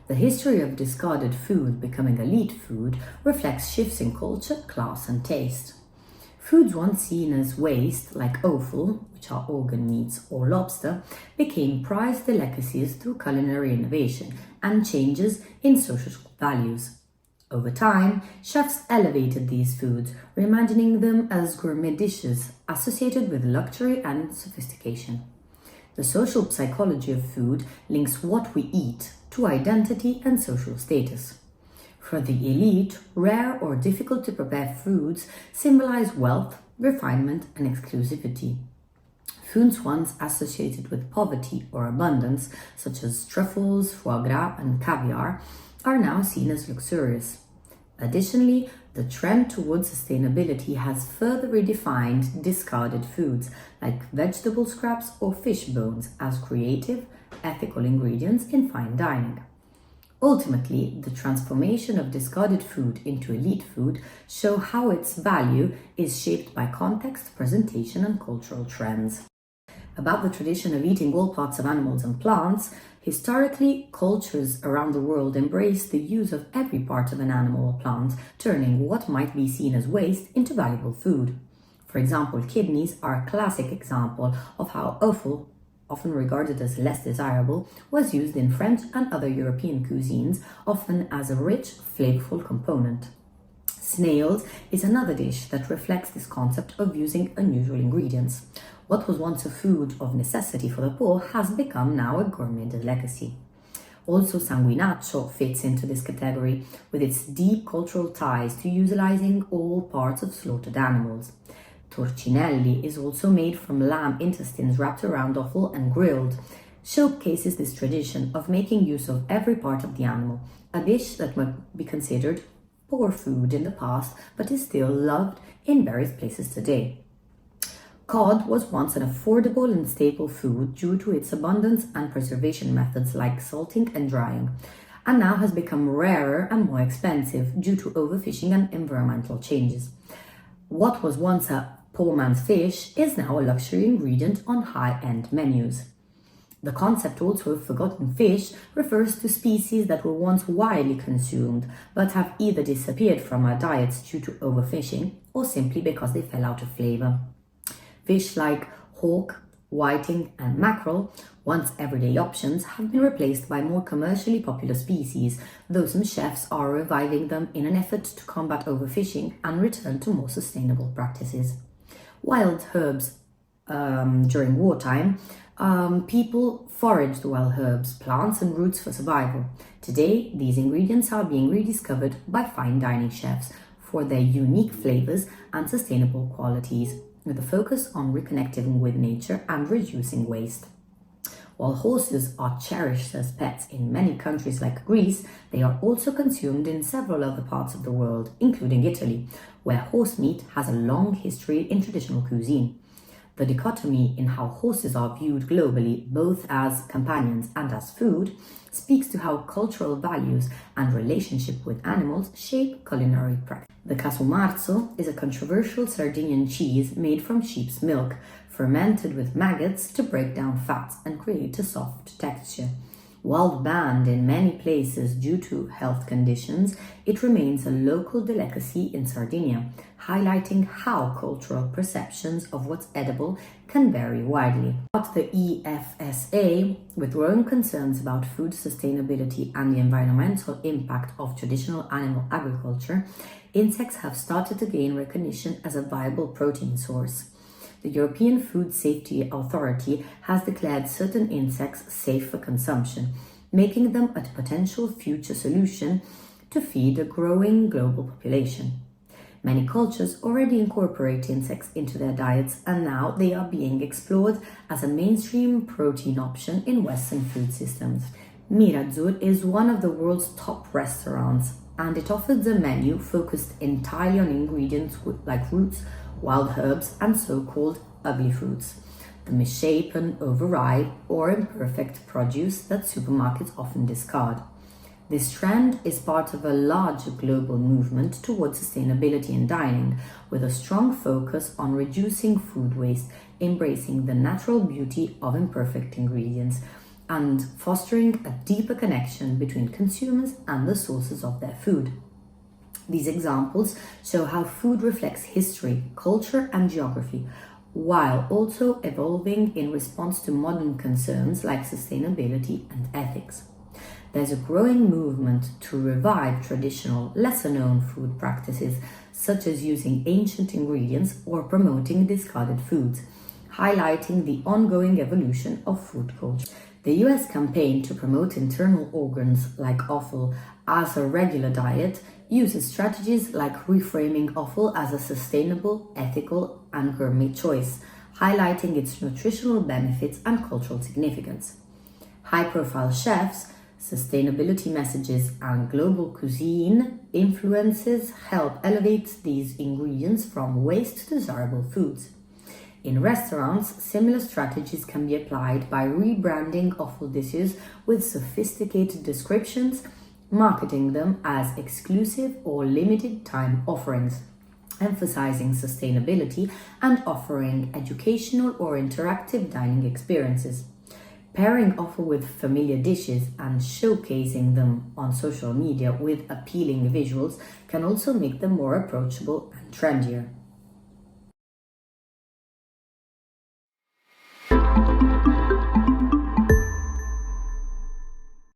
The history of discarded food becoming elite food reflects shifts in culture, class, and taste. Foods once seen as waste, like offal, which are organ meats, or lobster, became prized delicacies through culinary innovation and changes in social values. Over time, chefs elevated these foods, reimagining them as gourmet dishes associated with luxury and sophistication. The social psychology of food links what we eat to identity and social status. For the elite, rare or difficult to prepare foods symbolize wealth, refinement, and exclusivity. Foods once associated with poverty or abundance, such as truffles, foie gras, and caviar, are now seen as luxurious. Additionally, the trend towards sustainability has further redefined discarded foods like vegetable scraps or fish bones as creative, ethical ingredients in fine dining. Ultimately, the transformation of discarded food into elite food show how its value is shaped by context, presentation, and cultural trends. About the tradition of eating all parts of animals and plants, historically, cultures around the world embraced the use of every part of an animal or plant, turning what might be seen as waste into valuable food. For example, kidneys are a classic example of how offal, often regarded as less desirable, was used in French and other European cuisines, often as a rich, flavorful component. Snails is another dish that reflects this concept of using unusual ingredients. What was once a food of necessity for the poor has become now a gourmet delicacy. Also, sanguinaccio fits into this category with its deep cultural ties to utilizing all parts of slaughtered animals. Torcinelli is also made from lamb intestines wrapped around offal and grilled, showcases this tradition of making use of every part of the animal, a dish that might be considered poor food in the past but is still loved in various places today. Cod was once an affordable and staple food due to its abundance and preservation methods like salting and drying, and now has become rarer and more expensive due to overfishing and environmental changes. What was once a poor man's fish is now a luxury ingredient on high-end menus. The concept also of forgotten fish refers to species that were once widely consumed but have either disappeared from our diets due to overfishing or simply because they fell out of flavor. Fish like hawk, whiting, and mackerel, once everyday options, have been replaced by more commercially popular species, though some chefs are reviving them in an effort to combat overfishing and return to more sustainable practices. Wild herbs during wartime, people foraged wild herbs, plants, and roots for survival. Today, these ingredients are being rediscovered by fine dining chefs for their unique flavors and sustainable qualities, with a focus on reconnecting with nature and reducing waste. While horses are cherished as pets in many countries like Greece, they are also consumed in several other parts of the world, including Italy, where horse meat has a long history in traditional cuisine. The dichotomy in how horses are viewed globally, both as companions and as food, speaks to how cultural values and relationship with animals shape culinary practice. The casumarzo is a controversial Sardinian cheese made from sheep's milk, fermented with maggots to break down fats and create a soft texture. While banned in many places due to health conditions, it remains a local delicacy in Sardinia, highlighting how cultural perceptions of what's edible can vary widely. But the EFSA, with growing concerns about food sustainability and the environmental impact of traditional animal agriculture, insects have started to gain recognition as a viable protein source. The European Food Safety Authority has declared certain insects safe for consumption, making them a potential future solution to feed a growing global population. Many cultures already incorporate insects into their diets, and now they are being explored as a mainstream protein option in Western food systems. Mirazzur is one of the world's top restaurants, and it offers a menu focused entirely on ingredients like roots, wild herbs, and so-called ugly fruits, the misshapen, overripe, or imperfect produce that supermarkets often discard. This trend is part of a larger global movement towards sustainability in dining, with a strong focus on reducing food waste, embracing the natural beauty of imperfect ingredients, and fostering a deeper connection between consumers and the sources of their food. These examples show how food reflects history, culture, and geography, while also evolving in response to modern concerns like sustainability and ethics. There's a growing movement to revive traditional, lesser-known food practices, such as using ancient ingredients or promoting discarded foods, highlighting the ongoing evolution of food culture. The US campaign to promote internal organs like offal as a regular diet uses strategies like reframing offal as a sustainable, ethical, and gourmet choice, highlighting its nutritional benefits and cultural significance. High-profile chefs, sustainability messages, and global cuisine influences help elevate these ingredients from waste to desirable foods. In restaurants, similar strategies can be applied by rebranding offal dishes with sophisticated descriptions, marketing them as exclusive or limited time offerings, emphasizing sustainability and offering educational or interactive dining experiences. Pairing offal with familiar dishes and showcasing them on social media with appealing visuals can also make them more approachable and trendier.